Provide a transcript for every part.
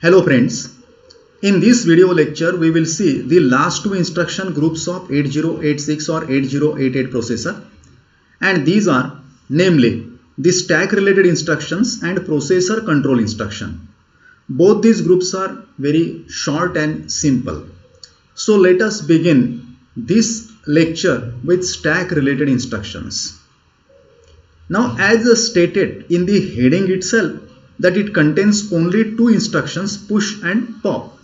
Hello friends, in this video lecture we will see the last two instruction groups of 8086 or 8088 processor, and these are namely the stack related instructions and processor control instruction. Both these groups are very short and simple. So let us begin this lecture with stack related instructions. Now, as stated in the heading itself, that it contains only two instructions, push and pop.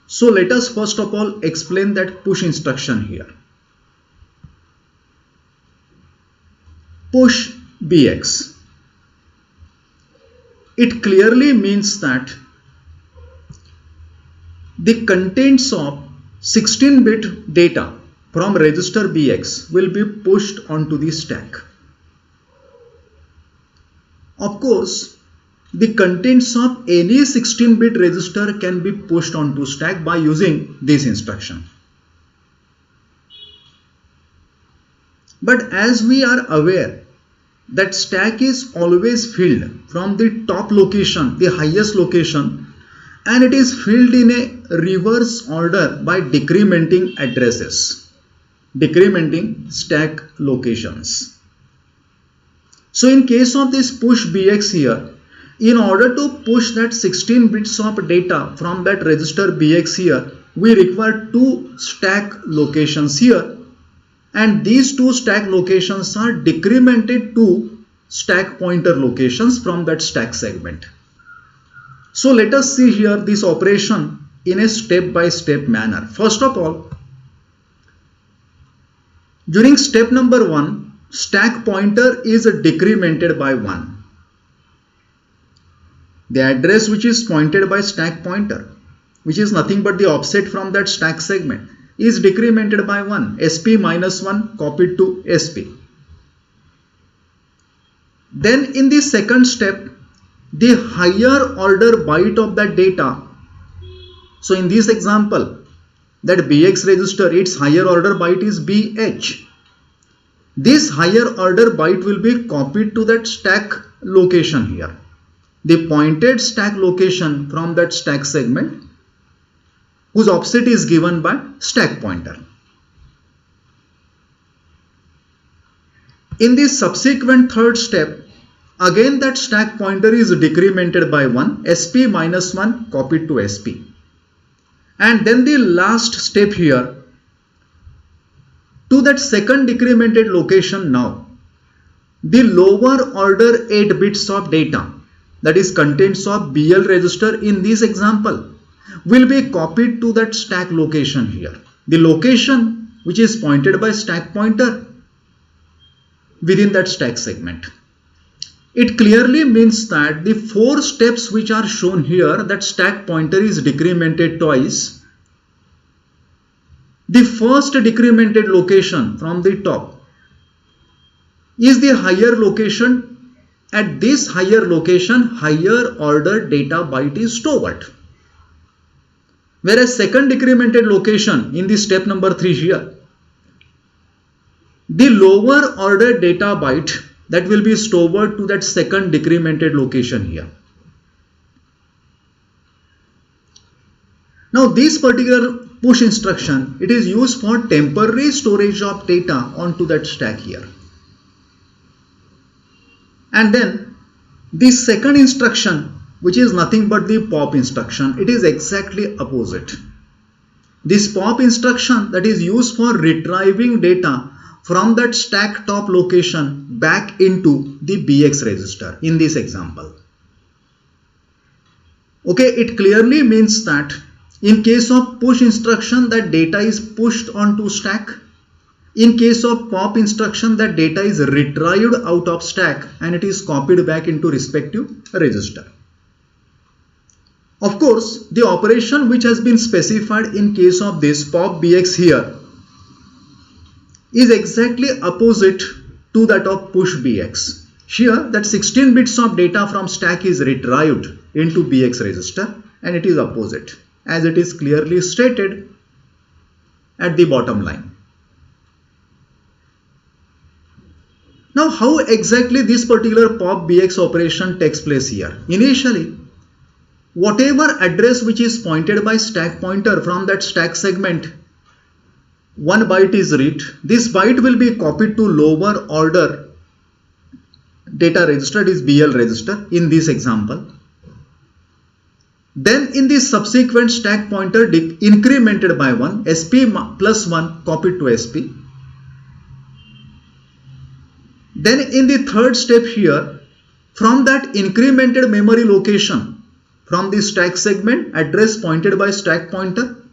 So let us first of all explain that push instruction here. Push BX. It clearly means that the contents of 16-bit data from register BX will be pushed onto the stack. Of course, the contents of any 16-bit register can be pushed onto stack by using this instruction. But as we are aware that stack is always filled from the top location, the highest location, and it is filled in a reverse order by decrementing addresses, decrementing stack locations. So in case of this push BX here, in order to push that 16 bits of data from that register BX here, we require two stack locations here, and these two stack locations are decremented to stack pointer locations from that stack segment. So let us see here this operation in a step-by-step manner. First of all, during step number 1, stack pointer is decremented by 1. The address which is pointed by stack pointer, which is nothing but the offset from that stack segment, is decremented by 1. SP minus 1 copied to SP. Then in the second step, the higher order byte of that data. So in this example, that BX register, its higher order byte is BH. This higher order byte will be copied to that stack location here, the pointed stack location from that stack segment whose offset is given by stack pointer. In the subsequent third step, again that stack pointer is decremented by 1, SP minus 1 copied to SP. And then the last step here, to that second decremented location now, the lower order 8 bits of data, that is contents of BL register in this example, will be copied to that stack location here, the location which is pointed by stack pointer within that stack segment. It clearly means that the 4 steps which are shown here, that stack pointer is decremented twice. The first decremented location from the top is the higher location. At this higher location, higher order data byte is stored. Whereas second decremented location in the step number 3 here, the lower order data byte that will be stored to that second decremented location here. Now this particular push instruction, it is used for temporary storage of data onto that stack here. And then the second instruction, which is nothing but the pop instruction, it is exactly opposite. This pop instruction that is used for retrieving data from that stack top location back into the BX register in this example. Okay, it clearly means that in case of push instruction, that data is pushed onto stack. In case of pop instruction, that data is retrieved out of stack and it is copied back into respective register. Of course, the operation which has been specified in case of this pop BX here is exactly opposite to that of push BX. Here, that 16 bits of data from stack is retrieved into BX register and it is opposite, as it is clearly stated at the bottom line. Now, how exactly this particular pop BX operation takes place here? Initially, whatever address which is pointed by stack pointer from that stack segment, one byte is read. This byte will be copied to lower order data register, is BL register in this example. Then in the subsequent stack pointer incremented by 1, SP plus 1 copied to SP. Then in the third step here, from that incremented memory location, from the stack segment address pointed by stack pointer,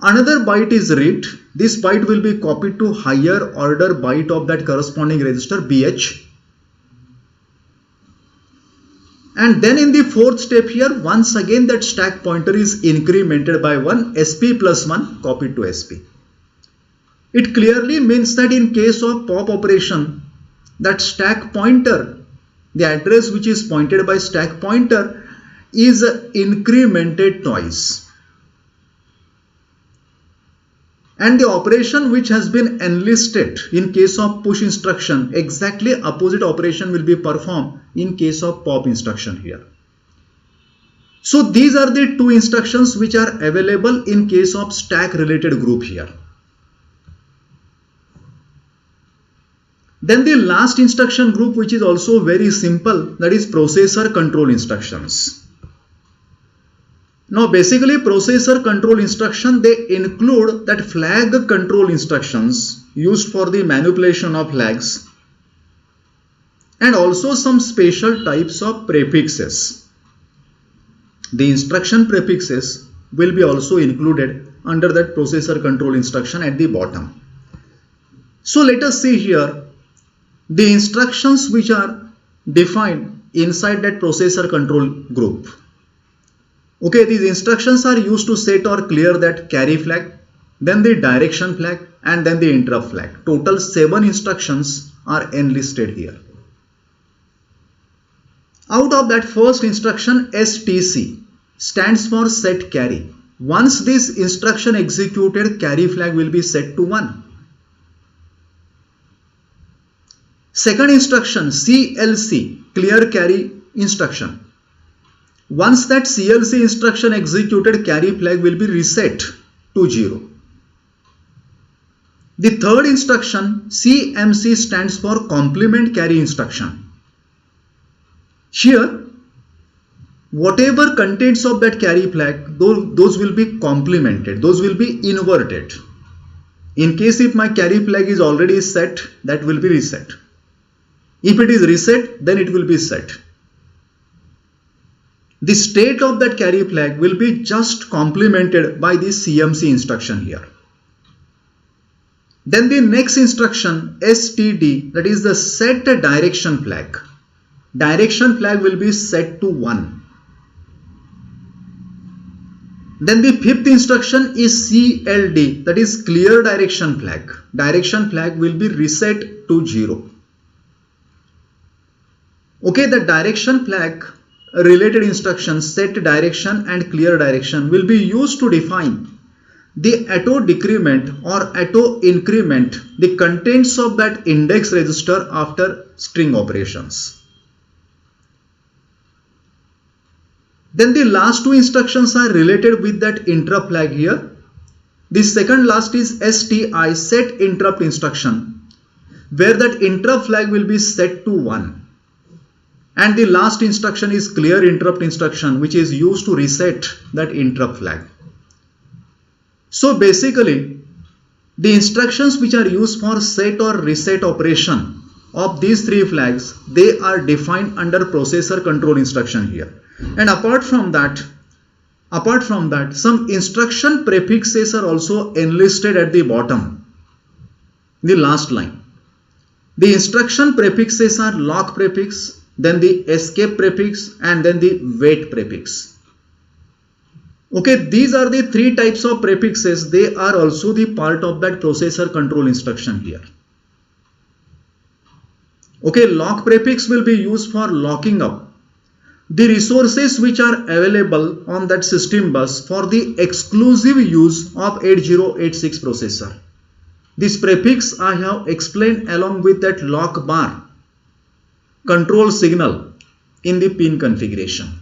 another byte is read. This byte will be copied to higher order byte of that corresponding register BH. And then in the fourth step here, once again that stack pointer is incremented by 1, SP plus 1 copied to SP. It clearly means that in case of pop operation, that stack pointer, the address which is pointed by stack pointer is incremented twice. And the operation which has been enlisted in case of push instruction, exactly opposite operation will be performed in case of pop instruction here. So these are the two instructions which are available in case of stack related group here. Then the last instruction group, which is also very simple, that is processor control instructions. Now basically processor control instruction, they include that flag control instructions used for the manipulation of flags and also some special types of prefixes. The instruction prefixes will be also included under that processor control instruction at the bottom. So let us see here the instructions which are defined inside that processor control group. Okay, these instructions are used to set or clear that carry flag, then the direction flag, and then the interrupt flag. Total 7 instructions are enlisted here. Out of that first instruction, STC stands for set carry. Once this instruction executed, carry flag will be set to 1. Second instruction, CLC, clear carry instruction. Once that CLC instruction executed, carry flag will be reset to 0. The third instruction, CMC, stands for complement carry instruction. Here, whatever contents of that carry flag, those will be complemented, those will be inverted. In case if my carry flag is already set, that will be reset. If it is reset, then it will be set. The state of that carry flag will be just complemented by this CMC instruction here. Then the next instruction, STD, that is the set direction flag. Direction flag will be set to 1. Then the fifth instruction is CLD, that is clear direction flag. Direction flag will be reset to 0. Okay, the direction flag related instructions, set direction and clear direction, will be used to define the auto decrement or auto increment the contents of that index register after string operations. Then the last two instructions are related with that interrupt flag here. The second last is STI, set interrupt instruction, where that interrupt flag will be set to 1. And the last instruction is clear interrupt instruction, which is used to reset that interrupt flag. So basically, the instructions which are used for set or reset operation of these 3 flags, they are defined under processor control instruction here. And apart from that, some instruction prefixes are also enlisted at the bottom, the last line. The instruction prefixes are lock prefix, then the escape prefix, and then the wait prefix. Okay, these are the 3 types of prefixes. They are also the part of that processor control instruction here. Okay, lock prefix will be used for locking up the resources which are available on that system bus for the exclusive use of 8086 processor. This prefix I have explained along with that lock bar control signal in the pin configuration.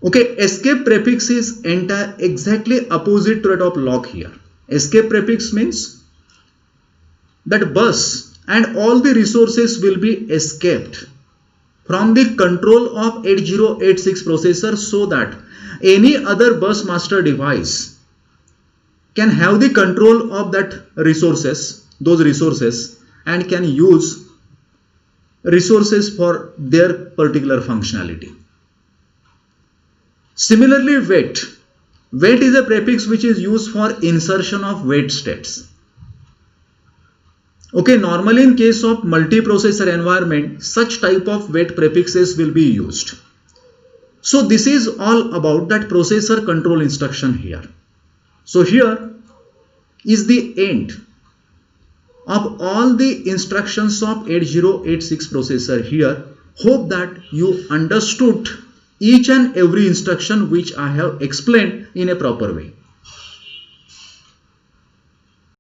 Okay, escape prefix is exactly opposite to that of lock here. Escape prefix means that bus and all the resources will be escaped from the control of 8086 processor so that any other bus master device can have the control of those resources, and can use resources for their particular functionality. Similarly, wait. Wait is a prefix which is used for insertion of wait states. Okay, normally in case of multiprocessor environment, such type of wait prefixes will be used. So this is all about that processor control instruction here. So here is the end of all the instructions of 8086 processor here. Hope that you understood each and every instruction which I have explained in a proper way.